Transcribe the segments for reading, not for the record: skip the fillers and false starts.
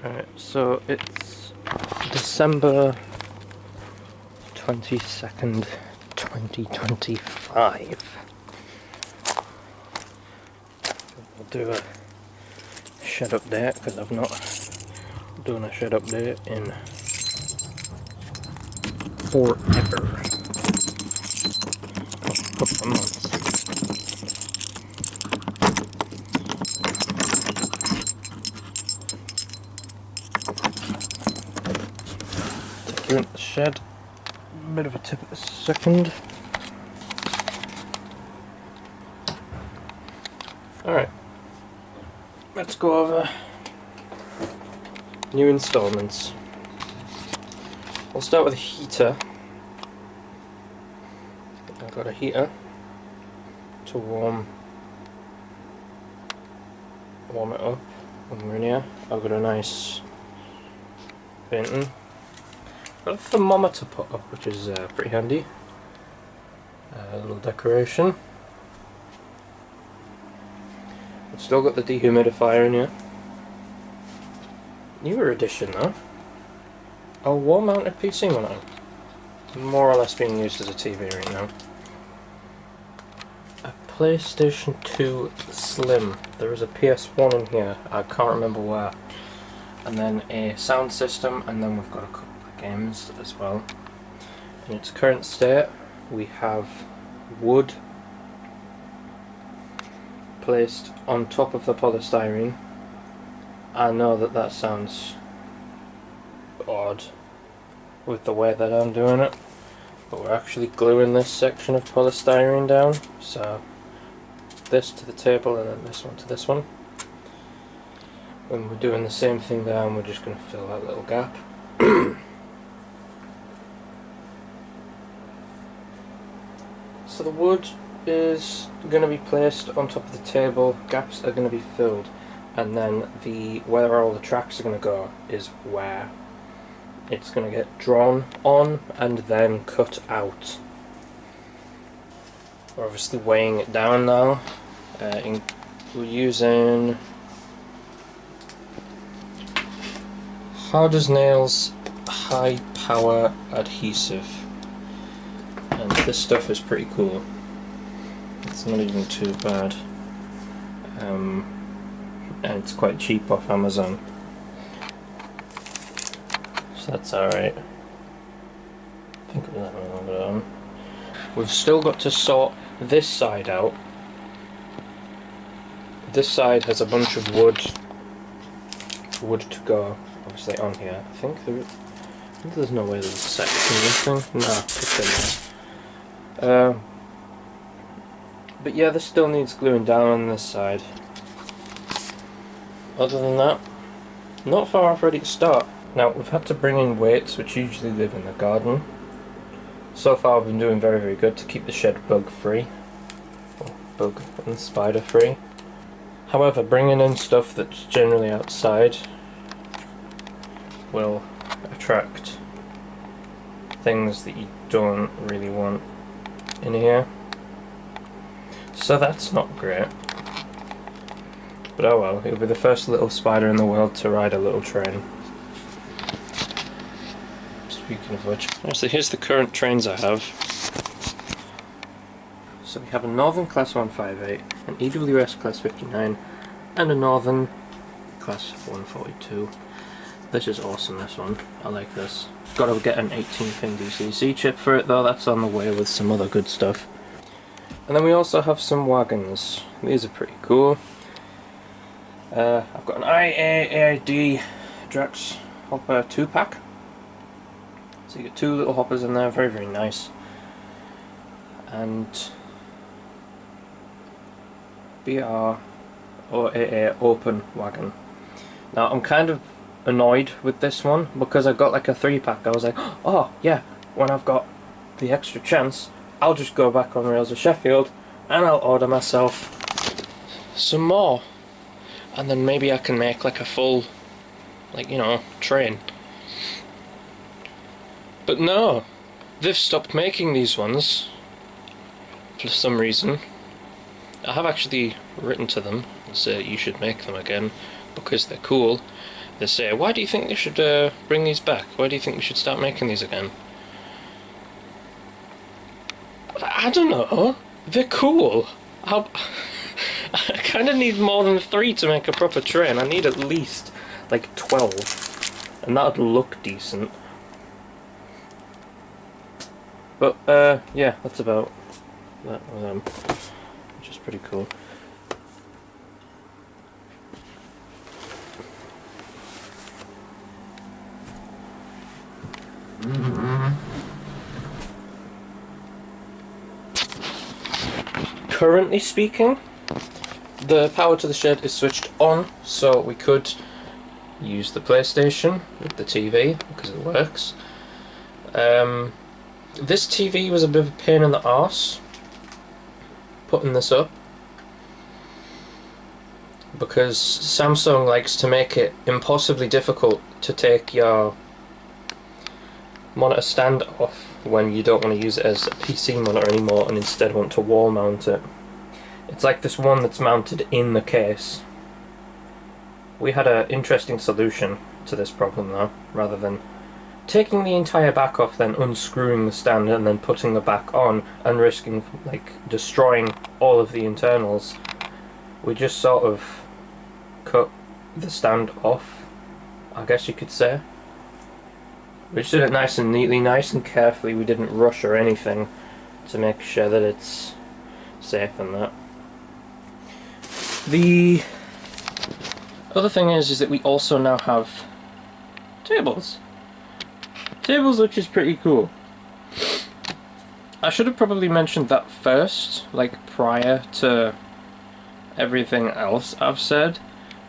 Alright, so it's December 22nd, 2025. We'll do a shed update because I've not done a shed update in forever. A couple of months. Take you into the shed. Bit of a tip at the second. Alright, let's go over new installments. We'll start with a heater. I've got a heater to warm it up when we're in here. I've got a nice painting. Got a thermometer put up, which is pretty handy. A little decoration. I've still got the dehumidifier in here. Newer edition though. A wall-mounted PC monitor. More or less being used as a TV right now. A PlayStation 2 Slim. There is a PS1 in here. I can't remember where. And then a sound system, and then we've got a couple of games as well. In its current state, we have wood placed on top of the polystyrene. I know that sounds odd with the way that I'm doing it, but we're actually gluing this section of polystyrene down, so this to the table and then this one to this one. When we're doing the same thing there, and we're just going to fill that little gap. So the wood is going to be placed on top of the table, gaps are going to be filled, and then where all the tracks are going to go is where it's going to get drawn on and then cut out. We're obviously weighing it down now. We're using Hard as Nails high power adhesive, and this stuff is pretty cool. It's not even too bad, and it's quite cheap off Amazon, so that's alright. I think it was that one over on. We've still got to sort this side out. This side has a bunch of wood to go, obviously, on here. I think there's no way there's a section in this thing. Nah, it's in there. But yeah, this still needs gluing down on this side. Other than that, not far off ready to start. Now, we've had to bring in weights, which usually live in the garden. So far, I've been doing very, very good to keep the shed bug free. Or bug and spider free. However, bringing in stuff that's generally outside will attract things that you don't really want in here. So that's not great. But oh well, it'll be the first little spider in the world to ride a little train. Speaking of which, actually here's the current trains I have. So we have a Northern Class 158, an EWS Class 59, and a Northern Class 142. This is awesome, this one. I like this. Gotta get an 18-pin DCC chip for it though, that's on the way with some other good stuff. And then we also have some wagons. These are pretty cool. I've got an IAAID Drax Hopper 2-pack. So you get two little hoppers in there, very, very nice. And BR-OAA open wagon. Now I'm kind of annoyed with this one because I got like a 3-pack. I was like, oh yeah, when I've got the extra chance, I'll just go back on Rails of Sheffield and I'll order myself some more, and then maybe I can make like a full, like, you know, train. But no, they've stopped making these ones for some reason. I have actually written to them and said you should make them again because they're cool, They say, why do you think they should bring these back? Why do you think we should start making these again? I don't know. They're cool. I kind of need more than 3 to make a proper train. I need at least like 12, and that'd look decent. But yeah, that's about that with them, which is pretty cool. Currently speaking, the power to the shed is switched on, so we could use the PlayStation with the TV because it works. This TV was a bit of a pain in the arse putting this up, because Samsung likes to make it impossibly difficult to take your monitor stand off when you don't want to use it as a PC monitor anymore and instead want to wall mount it. It's like this one that's mounted in the case. We had an interesting solution to this problem though, rather than taking the entire back off, then unscrewing the stand and then putting the back on and risking like destroying all of the internals. We just sort of cut the stand off, I guess you could say. We just did it nice and neatly, nice and carefully. We didn't rush or anything to make sure that it's safe and that. The other thing is that we also now have tables. Tables, which is pretty cool. I should have probably mentioned that first, like prior to everything else I've said,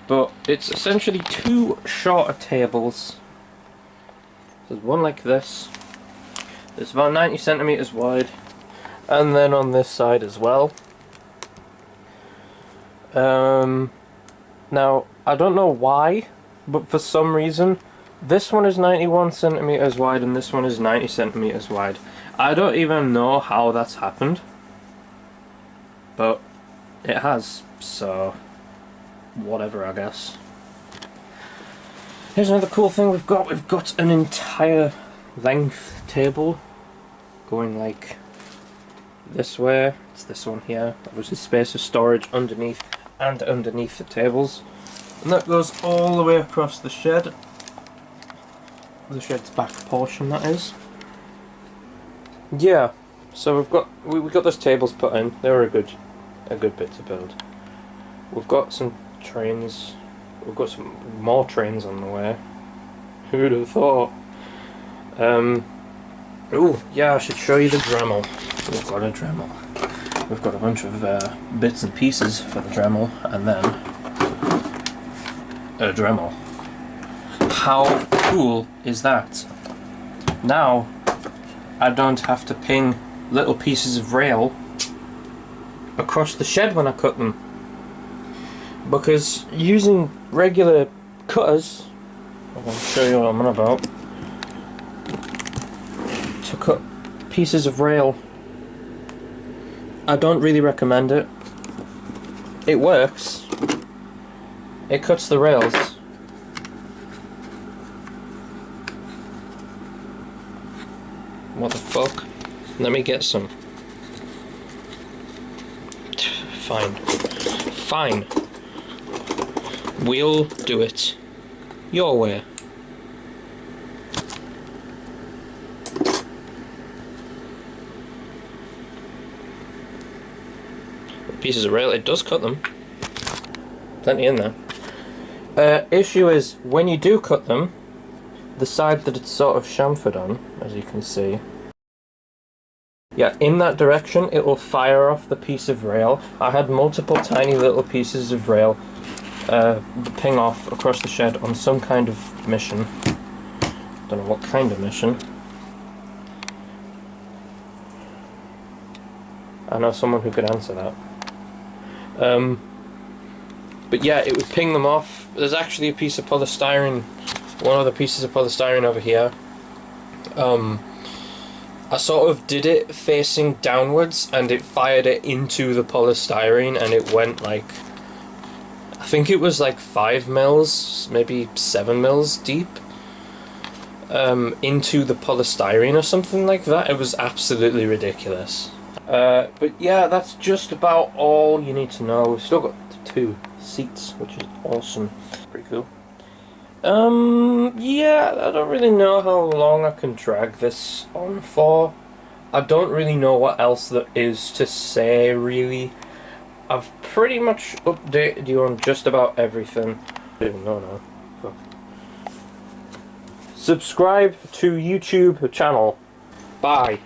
but it's essentially 2 shorter tables. There's one like this, it's about 90 centimeters wide, and then on this side as well. Now, I don't know why, but for some reason, this one is 91 centimeters wide and this one is 90 centimeters wide. I don't even know how that's happened, but it has, so whatever, I guess. Here's another cool thing we've got. We've got an entire length table going like this way. It's this one here. That was a space of storage underneath and underneath the tables. And that goes all the way across the shed. The shed's back portion, that is. Yeah, so we got those tables put in. They were a good bit to build. We've got some trains. We've got some more trains on the way. Who'd have thought? Oh, yeah, I should show you the Dremel. We've got a Dremel. We've got a bunch of bits and pieces for the Dremel, and then a Dremel. How cool is that? Now, I don't have to ping little pieces of rail across the shed when I cut them. Because using regular cutters, I'll show you what I'm on about, to cut pieces of rail, I don't really recommend it. It works. It cuts the rails. What the fuck? Let me get some. Fine. Fine. We'll do it your way. Pieces of rail, it does cut them. Plenty in there. Issue is, when you do cut them, the side that it's sort of chamfered on, as you can see, yeah, in that direction it will fire off the piece of rail. I had multiple tiny little pieces of rail ping off across the shed on some kind of mission. Don't know what kind of mission. I know someone who could answer that. But yeah, it would ping them off. There's actually a piece of polystyrene, one of the pieces of polystyrene over here. I sort of did it facing downwards and it fired it into the polystyrene and it went like, I think it was like 5 mils, maybe 7 mils deep, into the polystyrene or something like that. It was absolutely ridiculous. But yeah, that's just about all you need to know. We've still got 2 seats, which is awesome. Pretty cool. Yeah, I don't really know how long I can drag this on for. I don't really know what else there is to say, really. I've pretty much updated you on just about everything. No. Fuck. Subscribe to YouTube channel. Bye.